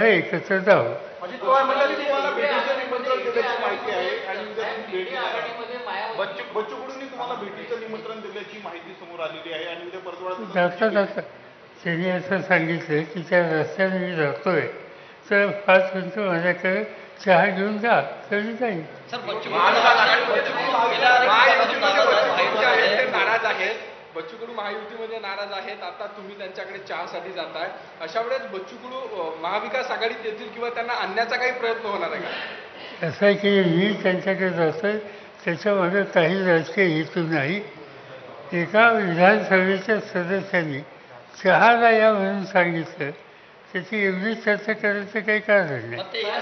एकत्र जाऊ. अजित पवार म्हणाले तुम्हाला भेटीचं निमंत्रण दिल्याची माहिती आहे आणि उद्या तुम्ही भेट घेणार. बच्चू कडूंनी तुम्हाला भेटीचं निमंत्रण दिल्याची माहिती समोर आलेली आहे आणि उद्या परतवाडात जाता त्यांनी असं सांगितलं की त्या रस्त्याने मी जातोय तर 5 मिनिटं माझ्याकडे चहा घेऊन जा तरी जाईल. नाराज आहेत. बच्चू कडू महायुतीमध्ये नाराज आहेत. आता तुम्ही त्यांच्याकडे चहासाठी जाताय. अशा वेळेस बच्चू कडू महाविकास आघाडीत येतील किंवा त्यांना आणण्याचा काही प्रयत्न होणार आहे का? असं आहे की मी त्यांच्याकडे जातोय त्याच्यामध्ये काही राजकीय हेतू नाही. एका विधानसभेच्या सदस्यांनी चहाला या म्हणून सांगितलं त्याची एवढी चर्चा करायचं काही कारण नाही.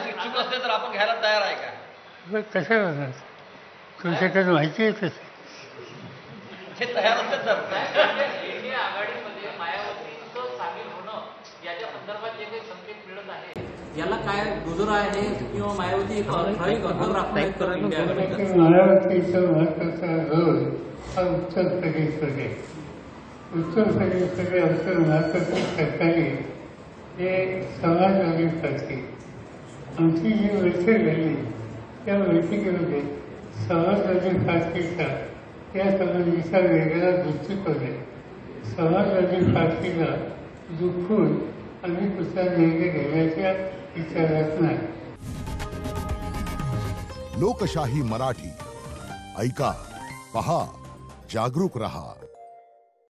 इच्छुक असते तर आपण घ्यायला तयार आहे का? मग कसं होणार तुमच्याकडे माहिती आहे तसं. तयार असते तर आघाडीमध्ये मायावतीचं सामील होणं याच्या संदर्भात जे काही संकेत मिळत आहे याला काय दुजोरा आहे किंवा मायावती मायावतीचा महत्वाचा रोल हा उत्तर प्रदेशमध्ये. उत्तर प्रदेशमध्ये आमचं महत्वाचं सरकारी हे समाजवादी पार्टी. आमची जी बैठक झाली त्या बैठकीमध्ये समाजवादी पार्टीचा या संबंधीचा वेगळा दृष्टिकोन आहे. समाजवादी पार्टीला दुखून आम्ही कुठला निर्णय घेण्याच्या विचारात नाही. लोकशाही मराठी ऐका, पहा, जागरूक रहा.